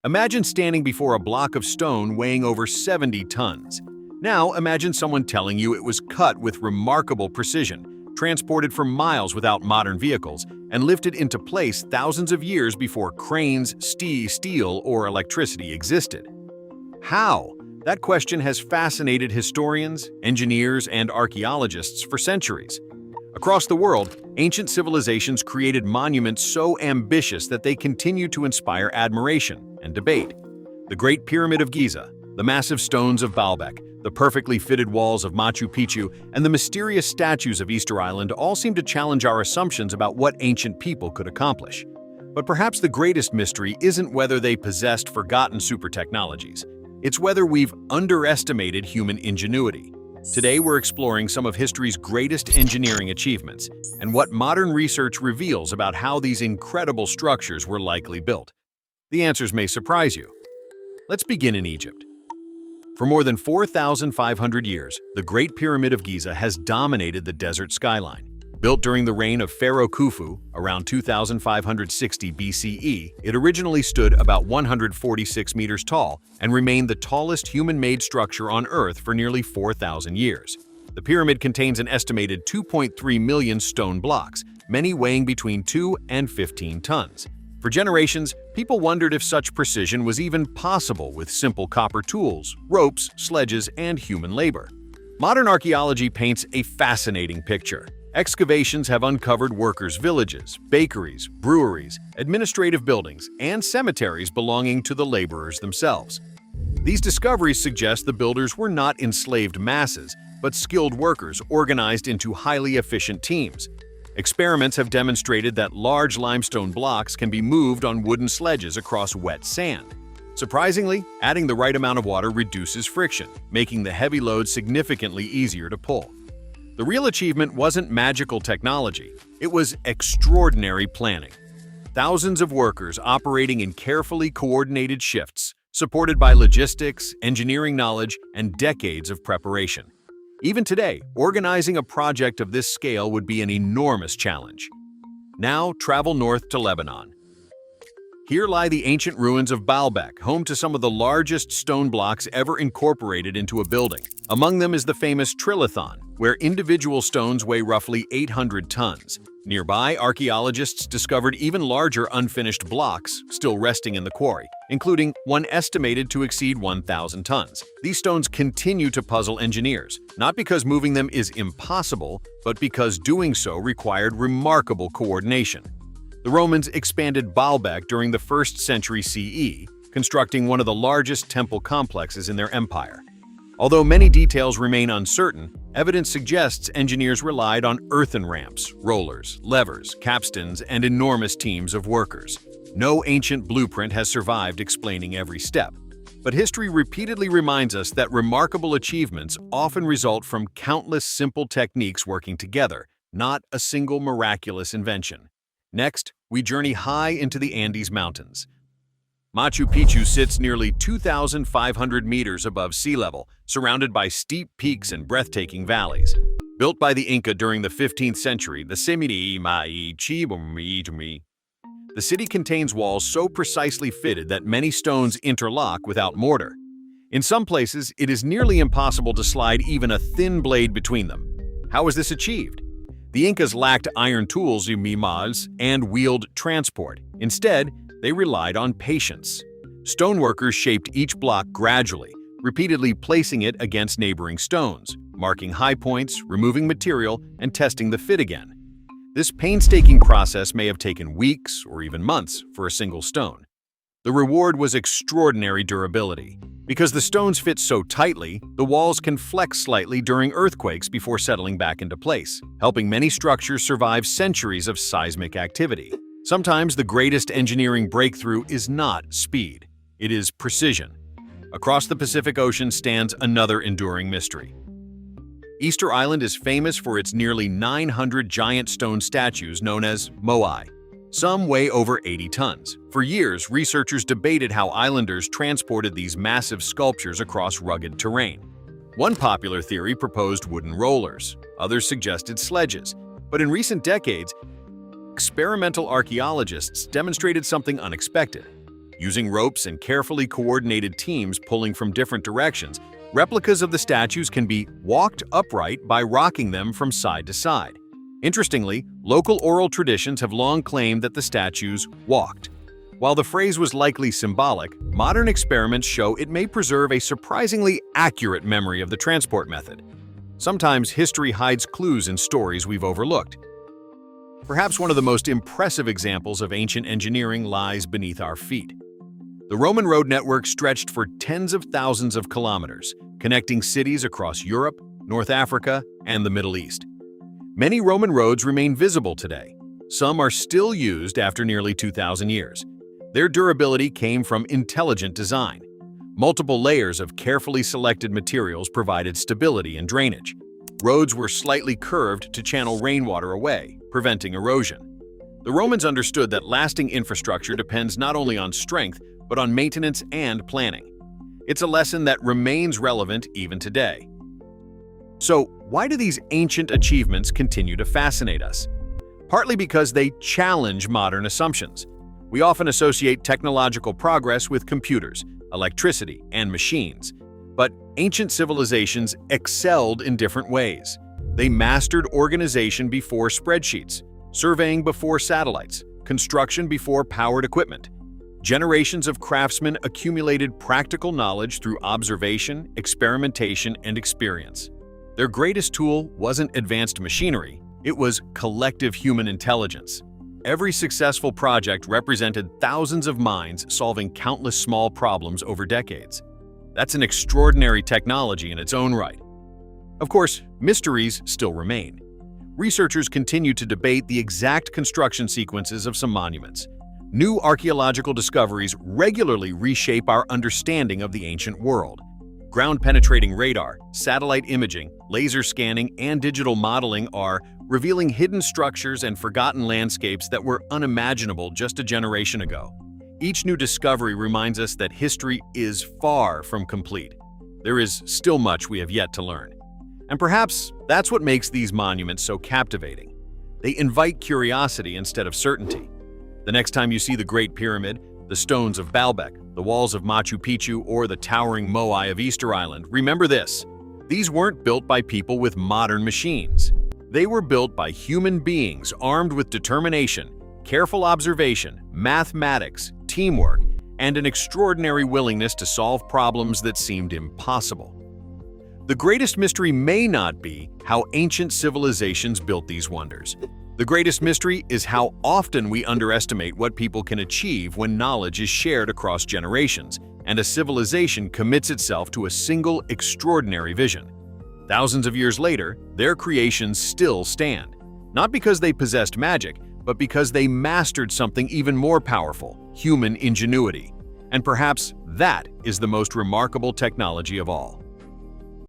Imagine standing before a block of stone weighing over 70 tons. Now imagine someone telling you it was cut with remarkable precision, transported for miles without modern vehicles, and lifted into place thousands of years before cranes, steel, or electricity existed. How? That question has fascinated historians, engineers, and archaeologists for centuries. Across the world, ancient civilizations created monuments so ambitious that they continue to inspire admiration and debate. The Great Pyramid of Giza, the massive stones of Baalbek, the perfectly fitted walls of Machu Picchu, and the mysterious statues of Easter Island all seem to challenge our assumptions about what ancient people could accomplish. But perhaps the greatest mystery isn't whether they possessed forgotten super technologies. It's whether we've underestimated human ingenuity. Today, we're exploring some of history's greatest engineering achievements and what modern research reveals about how these incredible structures were likely built. The answers may surprise you. Let's begin in Egypt. For more than 4,500 years, the Great Pyramid of Giza has dominated the desert skyline. Built during the reign of Pharaoh Khufu around 2560 BCE, it originally stood about 146 meters tall and remained the tallest human-made structure on Earth for nearly 4,000 years. The pyramid contains an estimated 2.3 million stone blocks, many weighing between 2 and 15 tons. For generations, people wondered if such precision was even possible with simple copper tools, ropes, sledges, and human labor. Modern archaeology paints a fascinating picture. Excavations have uncovered workers' villages, bakeries, breweries, administrative buildings, and cemeteries belonging to the laborers themselves. These discoveries suggest the builders were not enslaved masses, but skilled workers organized into highly efficient teams. Experiments have demonstrated that large limestone blocks can be moved on wooden sledges across wet sand. Surprisingly, adding the right amount of water reduces friction, making the heavy load significantly easier to pull. The real achievement wasn't magical technology, it was extraordinary planning. Thousands of workers operating in carefully coordinated shifts, supported by logistics, engineering knowledge, and decades of preparation. Even today, organizing a project of this scale would be an enormous challenge. Now, travel north to Lebanon. Here lie the ancient ruins of Baalbek, home to some of the largest stone blocks ever incorporated into a building. Among them is the famous trilithon, where individual stones weigh roughly 800 tons. Nearby, archaeologists discovered even larger unfinished blocks still resting in the quarry, including one estimated to exceed 1,000 tons. These stones continue to puzzle engineers, not because moving them is impossible, but because doing so required remarkable coordination. The Romans expanded Baalbek during the 1st century CE, constructing one of the largest temple complexes in their empire. Although many details remain uncertain, evidence suggests engineers relied on earthen ramps, rollers, levers, capstans, and enormous teams of workers. No ancient blueprint has survived explaining every step, but history repeatedly reminds us that remarkable achievements often result from countless simple techniques working together, not a single miraculous invention. Next, we journey high into the Andes Mountains. Machu Picchu sits nearly 2,500 meters above sea level, surrounded by steep peaks and breathtaking valleys. Built by the Inca during the 15th century, the city contains walls so precisely fitted that many stones interlock without mortar. In some places, it is nearly impossible to slide even a thin blade between them. How was this achieved? The Incas lacked iron tools and wheeled transport. Instead, they relied on patience. Stoneworkers shaped each block gradually, repeatedly placing it against neighboring stones, marking high points, removing material, and testing the fit again. This painstaking process may have taken weeks or even months for a single stone. The reward was extraordinary durability. Because the stones fit so tightly, the walls can flex slightly during earthquakes before settling back into place, helping many structures survive centuries of seismic activity. Sometimes the greatest engineering breakthrough is not speed, it is precision. Across the Pacific Ocean stands another enduring mystery. Easter Island is famous for its nearly 900 giant stone statues known as Moai. Some weigh over 80 tons. For years, researchers debated how islanders transported these massive sculptures across rugged terrain. One popular theory proposed wooden rollers, others suggested sledges, but in recent decades, experimental archaeologists demonstrated something unexpected. Using ropes and carefully coordinated teams pulling from different directions, replicas of the statues can be walked upright by rocking them from side to side. Interestingly, local oral traditions have long claimed that the statues walked. While the phrase was likely symbolic, modern experiments show it may preserve a surprisingly accurate memory of the transport method. Sometimes history hides clues in stories we've overlooked. Perhaps one of the most impressive examples of ancient engineering lies beneath our feet. The Roman road network stretched for tens of thousands of kilometers, connecting cities across Europe, North Africa, and the Middle East. Many Roman roads remain visible today. Some are still used after nearly 2,000 years. Their durability came from intelligent design. Multiple layers of carefully selected materials provided stability and drainage. Roads were slightly curved to channel rainwater away, preventing erosion. The Romans understood that lasting infrastructure depends not only on strength, but on maintenance and planning. It's a lesson that remains relevant even today. So, why do these ancient achievements continue to fascinate us? Partly because they challenge modern assumptions. We often associate technological progress with computers, electricity, and machines. But ancient civilizations excelled in different ways. They mastered organization before spreadsheets, surveying before satellites, construction before powered equipment. Generations of craftsmen accumulated practical knowledge through observation, experimentation, and experience. Their greatest tool wasn't advanced machinery, it was collective human intelligence. Every successful project represented thousands of minds solving countless small problems over decades. That's an extraordinary technology in its own right. Of course, mysteries still remain. Researchers continue to debate the exact construction sequences of some monuments. New archaeological discoveries regularly reshape our understanding of the ancient world. Ground-penetrating radar, satellite imaging, laser scanning, and digital modeling are revealing hidden structures and forgotten landscapes that were unimaginable just a generation ago. Each new discovery reminds us that history is far from complete. There is still much we have yet to learn. And perhaps that's what makes these monuments so captivating. They invite curiosity instead of certainty. The next time you see the Great Pyramid, the stones of Baalbek, the walls of Machu Picchu, or the towering Moai of Easter Island, remember this: these weren't built by people with modern machines. They were built by human beings armed with determination, careful observation, mathematics, teamwork, and an extraordinary willingness to solve problems that seemed impossible. The greatest mystery may not be how ancient civilizations built these wonders. The greatest mystery is how often we underestimate what people can achieve when knowledge is shared across generations, and a civilization commits itself to a single extraordinary vision. Thousands of years later, their creations still stand, not because they possessed magic, but because they mastered something even more powerful: human ingenuity. And perhaps that is the most remarkable technology of all.